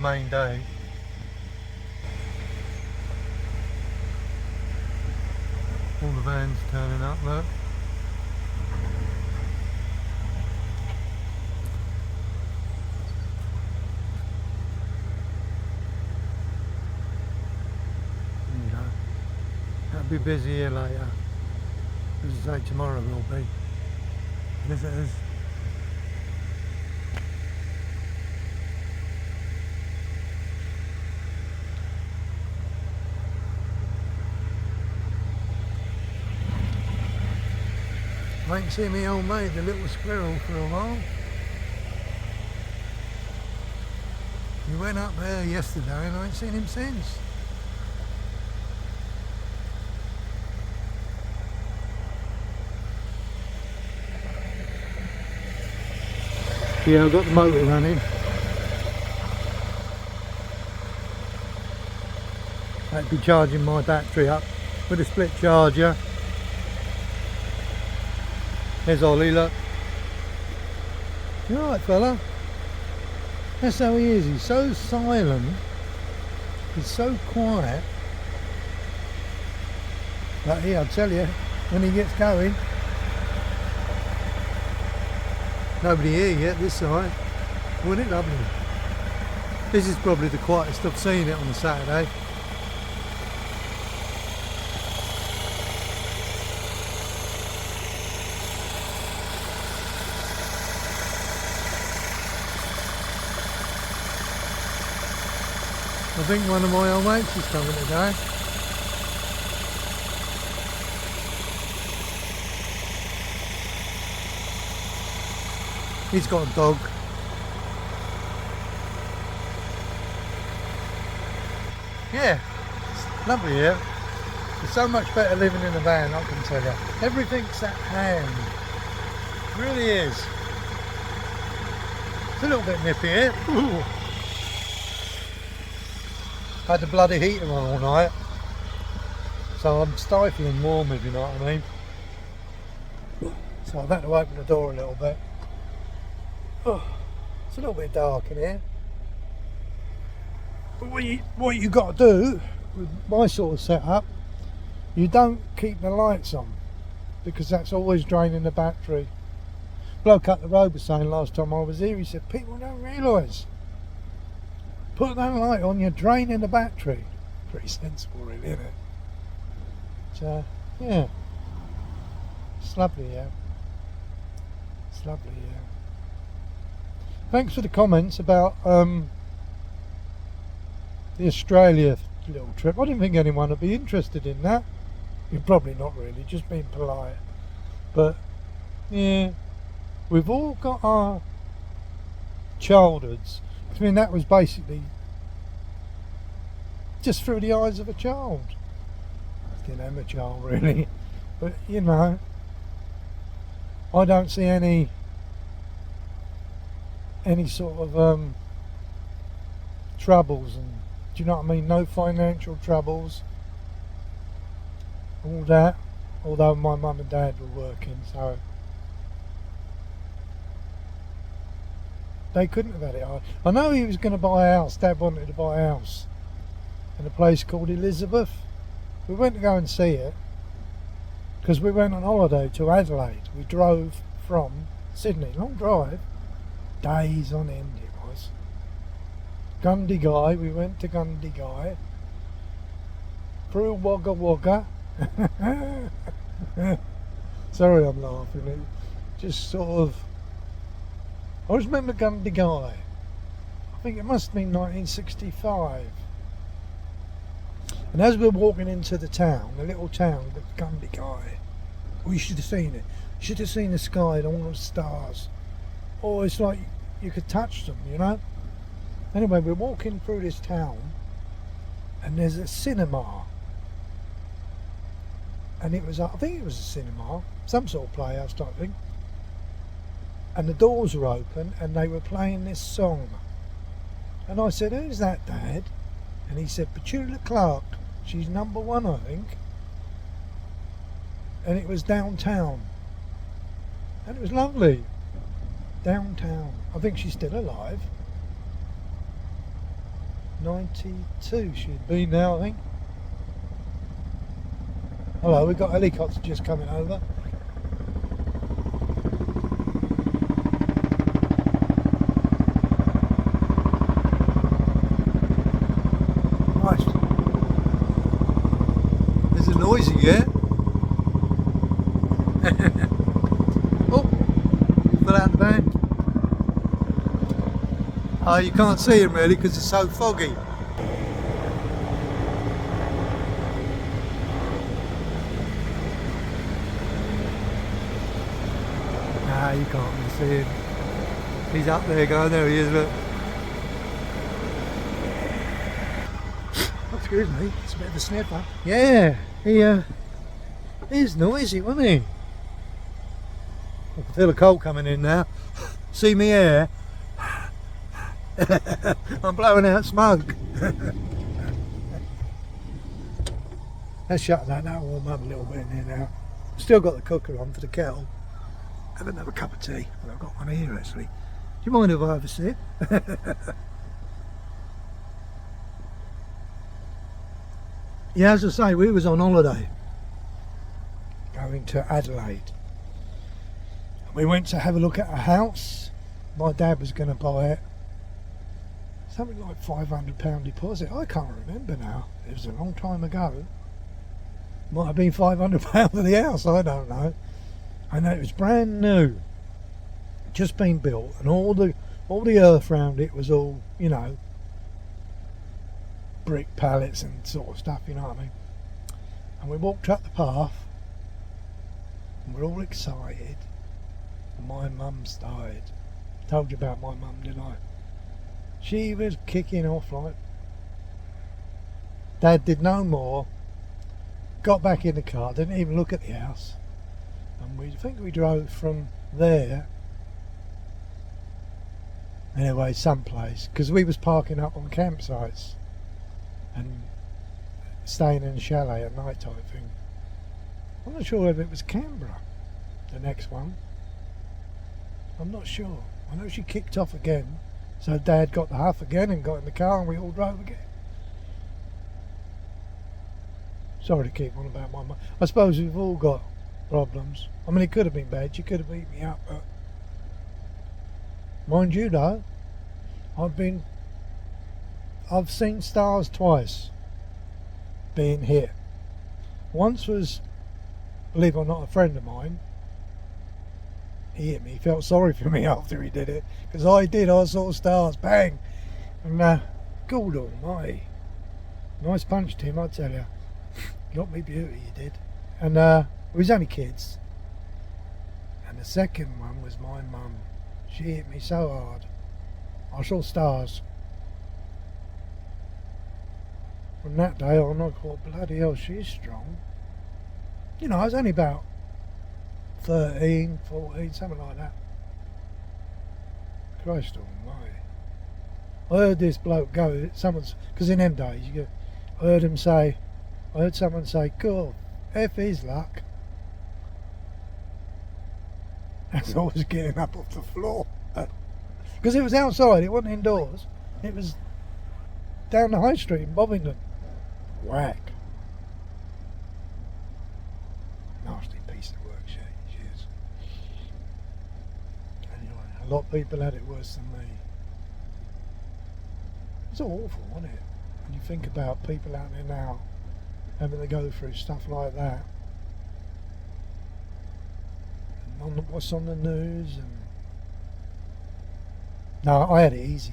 main day. All the vans turning up, look. You know, that'll be busy here later. As I say, tomorrow will be. Yes, it is. I ain't seen me old mate, the little squirrel, for a while. He went up there yesterday and I ain't seen him since. Yeah, I've got the motor running. I'd be charging my battery up with a split charger. There's Ollie, look. You alright, fella? That's how he is. He's so silent. He's so quiet. But here, I'll tell you, when he gets going. Nobody here yet, this side. Wasn't it lovely? This is probably the quietest I've seen it on a Saturday. I think one of my old mates is coming today. He's got a dog. Yeah, it's lovely here. It's so much better living in a van, I can tell you. Everything's at hand. It really is. It's a little bit nippy here. Ooh. Had the bloody heater on all night, so I'm stifling warm, if you know what I mean. So I've had to open the door a little bit. Oh, it's a little bit dark in here. But what you got to do with my sort of setup, you don't keep the lights on because that's always draining the battery. Bloke up the road was saying last time I was here, he said people don't realise. Put that light on, you're draining the battery. Pretty sensible really, isn't it? So, yeah. It's lovely, yeah. It's lovely, yeah. Thanks for the comments about the Australia little trip. I didn't think anyone would be interested in that. You're probably not really, just being polite. But, yeah, we've all got our childhoods. I mean, that was basically just through the eyes of a child. Still am a child, really. But, you know, I don't see any sort of troubles, and do you know what I mean? No financial troubles, all that. Although my mum and dad were working, so they couldn't have had it hard. I know he was going to buy a house. Dad wanted to buy a house in a place called Elizabeth. We went to go and see it because we went on holiday to Adelaide. We drove from Sydney, long drive, days on end it was. Gundagai, we went to Gundagai, through Wagga Wagga. Sorry I'm laughing, it just sort of, I always remember Gundagai. I think it must have been 1965. And as we're walking into the town, the little town of Gundagai, you should have seen it. You should have seen the sky and all those stars. Oh, it's like you could touch them, you know. Anyway, we're walking through this town and there's a cinema. And it was, I think it was a cinema, some sort of playhouse type thing. And the doors were open and they were playing this song. And I said, who's that, Dad? And he said, Petula Clark. She's number one, I think. And it was downtown. And it was lovely. Downtown. I think she's still alive. 92 should be now, I think. Hello, we've got a helicopter just coming over. Nice. There's a noisy, yeah? Oh, fell out the van. Oh, you can't see him really because it's so foggy. Nah, you can't really see him. He's up there going, there he is, look. Oh, excuse me, it's a bit of a sniffer. Yeah, he's noisy, wasn't he? I can feel the cold coming in now. See me hair? I'm blowing out smoke. Let's shut that, that'll warm up a little bit in here now. Still got the cooker on for the kettle. Have another cup of tea. Well, I've got one here actually. Do you mind if I have a sip? Yeah, as I say, we was on holiday. Going to Adelaide. We went to have a look at a house. My dad was going to buy it. Something like £500 deposit. I can't remember now. It was a long time ago. Might have been £500 for the house. I don't know. I know it was brand new, just been built, and all the earth around it was all, you know, brick pallets and sort of stuff. You know what I mean? And we walked up the path, and we're all excited. And my mum's died. Told you about my mum, didn't I? She was kicking off like. Dad did no more. Got back in the car, didn't even look at the house, and we think we drove from there. Anyway, someplace, because we was parking up on campsites and staying in a chalet at night type thing. I'm not sure if it was Canberra, the next one. I'm not sure. I know she kicked off again. So Dad got the huff again and got in the car and we all drove again. Sorry to keep on about my mum. I suppose we've all got problems. I mean, it could have been bad. She could have beat me up. But mind you though, I've seen stars twice being hit. Once was, believe it or not, a friend of mine. He hit me. He felt sorry for me after he did it, because I saw stars, bang, and God almighty, nice punch, Tim, I tell you. Got me beauty, he did. And we was only kids. And the second one was my mum. She hit me so hard, I saw stars. From that day on, I thought, bloody hell, she's strong. You know, I was only about 13, 14, something like that. Christ almighty. I heard this bloke go, because in them days, I heard someone say, God, F his luck. As I was getting up off the floor. Because it was outside, it wasn't indoors. It was down the high street in Bovington. Whack. Nasty piece of work, she is. Anyway, a lot of people had it worse than me. It's awful, wasn't it? When you think about people out there now having to go through stuff like that. And what's on the news and... No, I had it easy.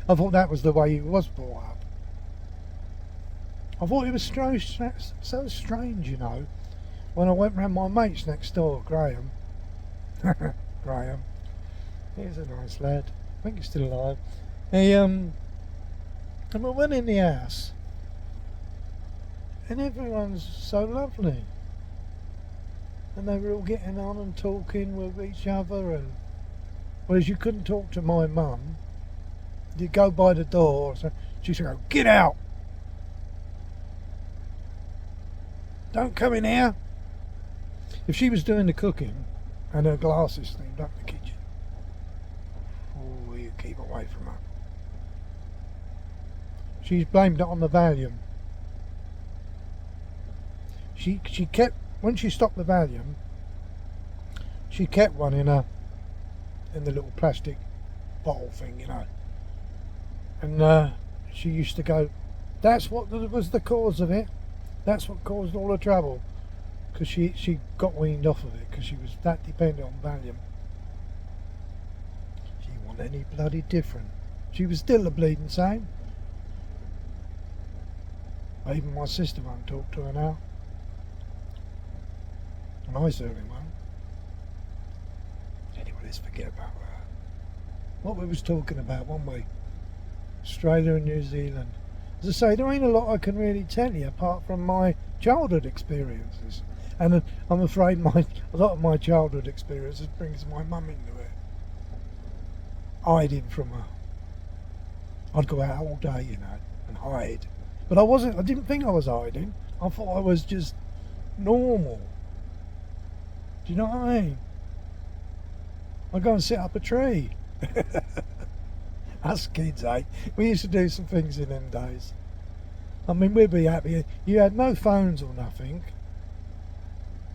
I thought that was the way it was brought up. I thought it was so strange, you know. When I went round my mate's next door, Graham. Graham. He's a nice lad. I think he's still alive. And we went in the house. And everyone's so lovely. And they were all getting on and talking with each other. And whereas you couldn't talk to my mum. You'd go by the door. So she'd go, get out. Don't come in here. If she was doing the cooking and her glasses steamed up the kitchen, oh, you keep away from her. She's blamed it on the Valium. She kept, when she stopped the Valium, she kept one in the little plastic bottle thing, you know. And she used to go, that's what was the cause of it. That's what caused all the trouble. Because she got weaned off of it because she was that dependent on Valium. She wasn't any bloody different. She was still the bleeding same. Even my sister won't talk to her now. And I certainly won't. Anyway, let's forget about that. What we was talking about, weren't we? Australia and New Zealand. As I say, there ain't a lot I can really tell you apart from my childhood experiences. And I'm afraid a lot of my childhood experiences brings my mum into it. Hiding from her. I'd go out all day, you know, and hide. But I didn't think I was hiding. I thought I was just normal. Do you know what I mean? I'd go and sit up a tree. Us kids, eh? We used to do some things in them days. I mean, we'd be happy. You had no phones or nothing.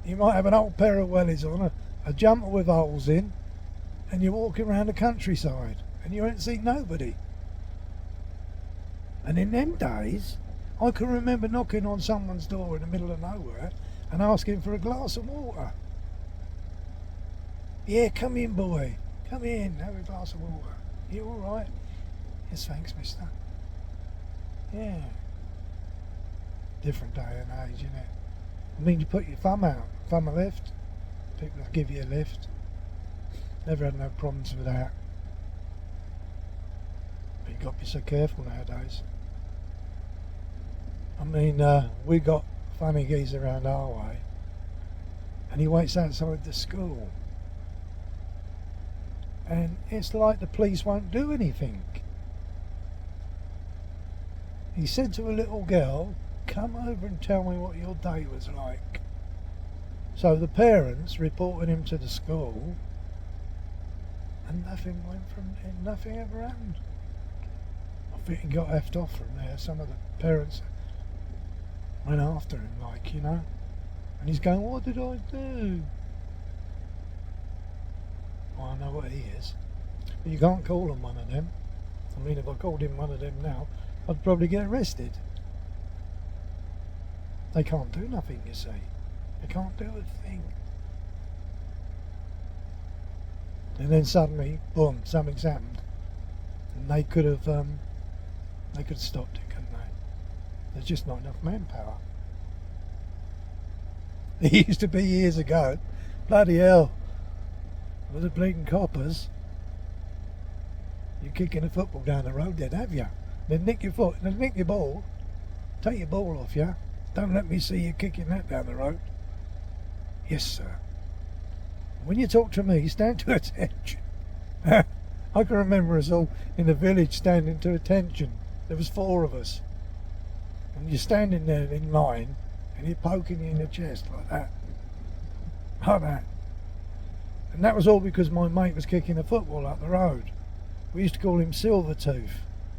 You might have an old pair of wellies on, a jumper with holes in, and you're walking around the countryside, and you ain't seen nobody. And in them days, I can remember knocking on someone's door in the middle of nowhere and asking for a glass of water. Yeah, come in, boy. Come in, have a glass of water. You all right? Yes, thanks, mister. Yeah. Different day and age, innit? I mean, you put your thumb out, thumb a lift. People will give you a lift. Never had no problems with that. But you've got to be so careful nowadays. I mean, we got funny geezer around our way, and he waits outside the school. And it's like the police won't do anything. He said to a little girl, come over and tell me what your day was like. So the parents reported him to the school, and nothing went from there, nothing ever happened. I think he got effed off from there. Some of the parents went after him, like, you know. And he's going, what did I do? Well, I know what he is. But you can't call him one of them. I mean, if I called him one of them now, I'd probably get arrested. They can't do nothing, you see. They can't do a thing. And then suddenly, boom, something's happened. And they could have stopped it, couldn't they? There's just not enough manpower. It used to be years ago. Bloody hell. With the bleeding coppers, you're kicking a football down the road then, have you? Then nick your foot, then nick your ball, take your ball off you. Don't let me see you kicking that down the road. Yes, sir. When you talk to me, stand to attention. I can remember us all in the village standing to attention. There was 4 of us. And you're standing there in line, and you're poking you in the chest like that. Like that. And that was all because my mate was kicking a football up the road. We used to call him Silvertooth.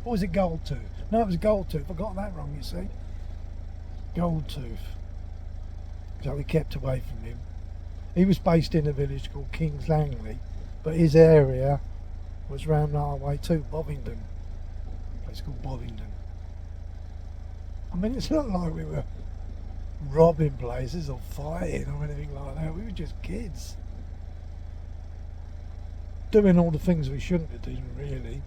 Or was it Goldtooth? No, it was Goldtooth. I got that wrong, you see. Goldtooth. So we kept away from him. He was based in a village called Kings Langley, but his area was round our way too, Bovingdon. A place called Bovingdon. I mean, it's not like we were robbing places or fighting or anything like that. We were just kids. Doing all the things we shouldn't be doing, really.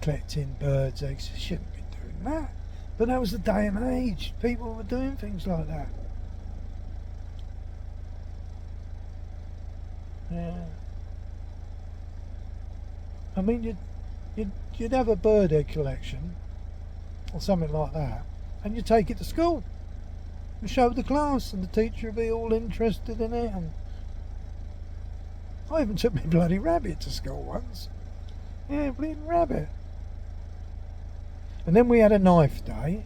Collecting birds' eggs, we shouldn't be doing that. But that was the day and age. People were doing things like that. Yeah. I mean, you'd have a bird egg collection or something like that, and you take it to school and show the class, and the teacher would be all interested in it. And I even took my bloody rabbit to school once. Yeah, bleeding rabbit. And then we had a knife day,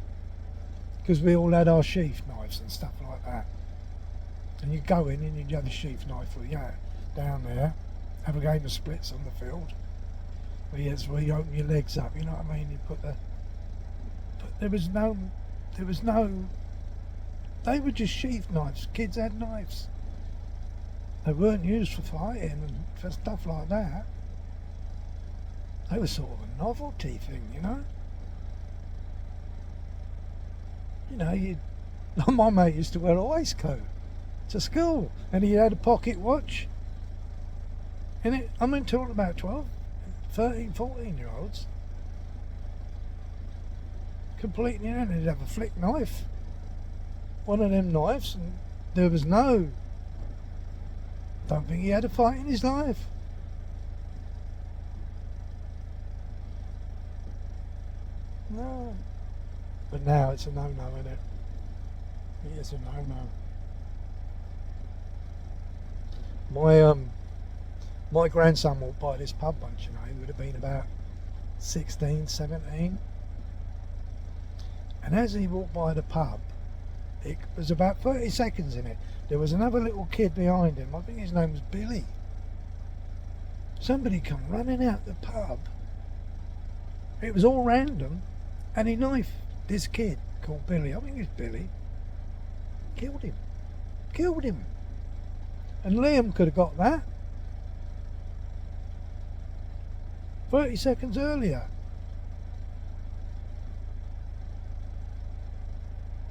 because we all had our sheath knives and stuff like that. And you'd go in and you'd have a sheath knife for you down there, have a game of splits on the field. Where you open your legs up, you know what I mean? You put the There was no, they were just sheath knives. Kids had knives. They weren't used for fighting and for stuff like that. They were sort of a novelty thing, you know. You know, my mate used to wear a waistcoat to school, and he had a pocket watch. And talking about 12, 13, 14-year-olds. Completely, and he'd have a flick knife. One of them knives, and there was don't think he had a fight in his life. No. But now it's a no-no, isn't it? It is a no-no. My grandson walked by this pub once, you know. He would have been about 16, 17. And as he walked by the pub, it was about 30 seconds in it. There was another little kid behind him. I think his name was Billy. Somebody come running out the pub. It was all random. And he knifed this kid called Billy. I think it's Billy. Killed him. And Liam could have got that 30 seconds earlier.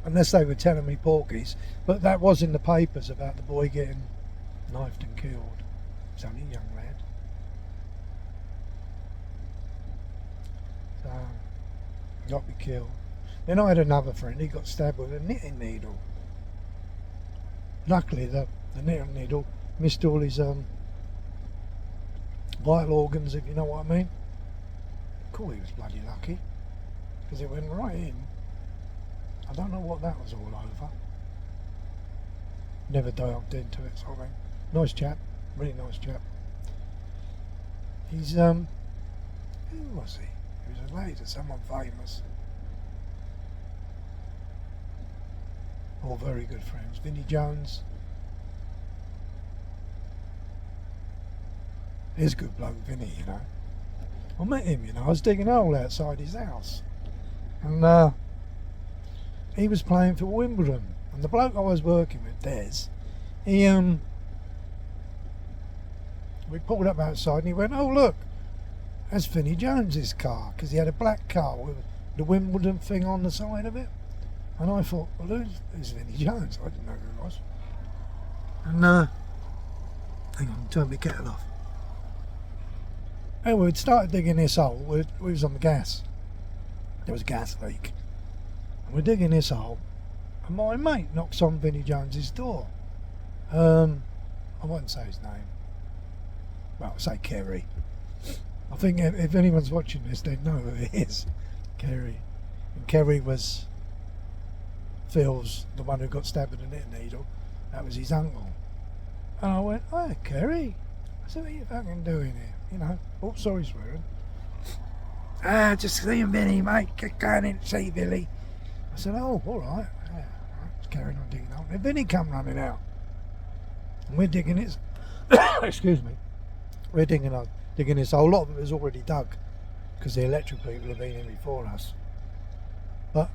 Unless they were telling me porkies. But that was in the papers about the boy getting knifed and killed. He's only a young lad. So, got to be killed. Then I had another friend, he got stabbed with a knitting needle. Luckily the knitting needle missed all his vital organs, if you know what I mean. Cool, he was bloody lucky, because it went right in. I don't know what that was all over. Never delved into it, sort of thing. Nice chap, really nice chap. He's who was he? He was related to someone famous. All very good friends. Vinnie Jones. He's a good bloke, Vinnie, you know. I met him, you know. I was digging a hole outside his house. And he was playing for Wimbledon. And the bloke I was working with, Des, we pulled up outside and he went, "Oh look, that's Vinnie Jones's car," because he had a black car with the Wimbledon thing on the side of it. And I thought, well, who's Vinnie Jones? I didn't know who it was. And hang on, turn my kettle off. Anyway, we'd started digging this hole. We was on the gas. There was a gas leak. And we're digging this hole. And my mate knocks on Vinnie Jones's door. I won't say his name. Well, I'll say Kerry. I think if anyone's watching this, they'd know who it is. Kerry. And Kerry was Phil's, the one who got stabbed with a knitting needle. That was his uncle. And I went, "Hi, Kerry." I said, "What are you fucking doing here?" You know. Oh, sorry, swearing. Just seeing Vinnie, mate. Going in to see Billy. I said, "Oh, all right." Yeah, all right. Just carrying on digging out. And Vinnie come running out. And we're digging his... Excuse me. We're digging this hole. A lot of it was already dug, because the electric people have been in before us. But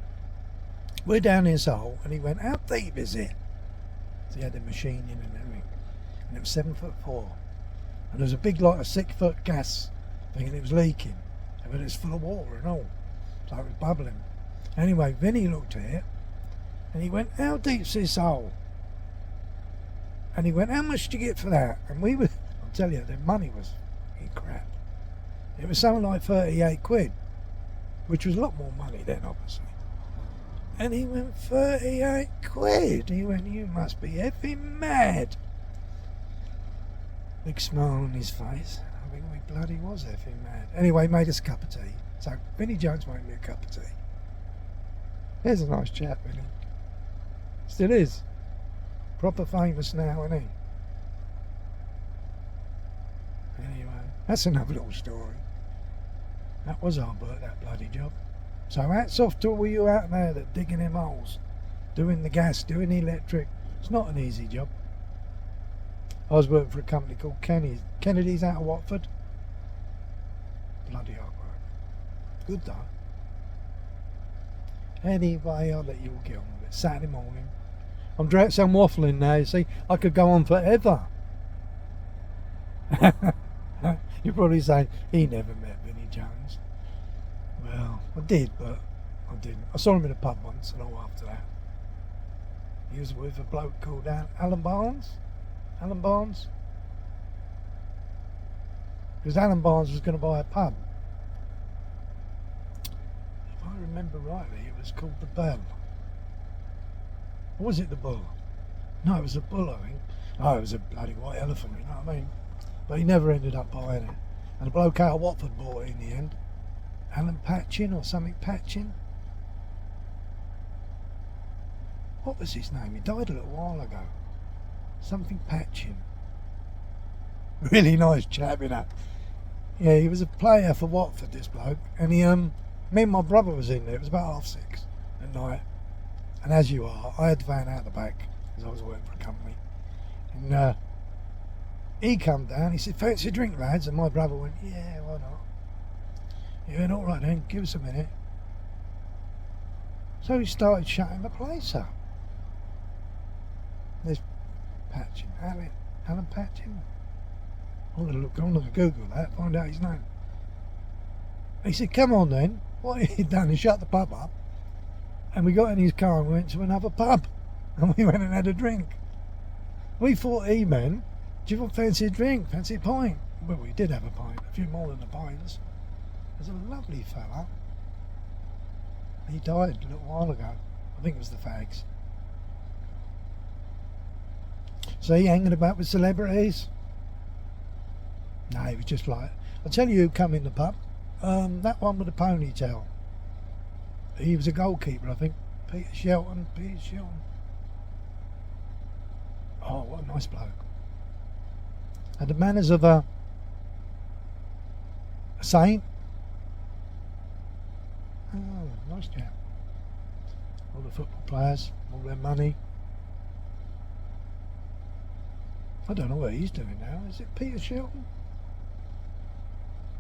we're down this hole, and he went, "How deep is it?" So he had the machine in and everything. And it was 7'4". And there was a big, like a 6-foot gas thing, and it was leaking. But it was full of water and all. So it was bubbling. Anyway, Vinnie looked at it, and he went, "How deep's this hole?" And he went, "How much did you get for that?" And we were, I'll tell you, the money was crap. It was something like 38 quid, which was a lot more money then, obviously. And he went, 38 quid? He went, "You must be effing mad." Big smile on his face. I think we bloody was effing mad. Anyway, made us a cup of tea. So Vinnie Jones made me a cup of tea. He's a nice chap, Vinnie. Still is. Proper famous now, isn't he? Anyway, that's another little story. That was hard work, that bloody job. So hats off to all you out there that digging them holes, doing the gas, doing the electric. It's not an easy job. I was working for a company called Kennedy's out of Watford. Bloody hard work. Good though. Anyway, I'll let you all get on with it. Saturday morning. I'm waffling now, you see. I could go on forever. You're probably saying, he never met Vinnie Jones. Well, I did, but I didn't. I saw him in a pub once and all after that. He was with a bloke called Alan Barnes. Alan Barnes? Because Alan Barnes was going to buy a pub. If I remember rightly, it was called The Bell. Or was it The Bull? No, it was a bull, I think. Oh, it was a bloody white elephant, you know what I mean? But he never ended up buying it. And a bloke out of Watford bought it in the end. Alan Patchin or something Patchin. What was his name? He died a little while ago. Something Patchin. Really nice chap, you know. Yeah, he was a player for Watford, this bloke. And he, me and my brother was in there. It was about 6:30 at night. And as you are, I had the van out the back because I was working for a company. And he come down, he said, fancy a drink, lads? And my brother went, yeah, why not? He went, all right then, give us a minute. So he started shutting the place up. There's Patchin, Alan Patchin. I'm going to Google that, find out his name. He said, come on then. What he done, he shut the pub up. And we got in his car and went to another pub. And we went and had a drink. We thought he meant, do you fancy a drink? Fancy a pint? Well, we did have a pint, a few more than the pints. There's a lovely fella. He died a little while ago. I think it was the fags. So he hanging about with celebrities? No, he was just like, I'll tell you who come in the pub. That one with the ponytail. He was a goalkeeper, I think. Peter Shelton. Oh, what a nice bloke. Had the manners of a saint. Oh, nice chap. All the football players, all their money. I don't know what he's doing now. Is it Peter Shelton?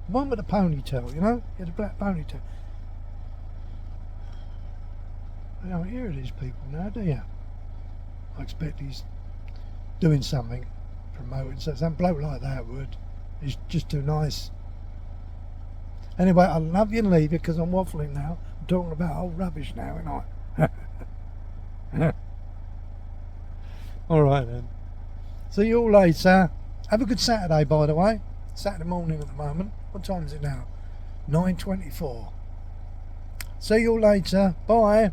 The one with the ponytail, you know? He had a black ponytail. You don't hear of these people now, do you? I expect he's doing something, promoting. So some bloke like that would. He's just too nice. Anyway, I love you and leave you because I'm waffling now. I'm talking about old rubbish now, ain't I? Alright then. See you all later. Have a good Saturday, by the way. Saturday morning at the moment. What time is it now? 9:24. See you all later. Bye.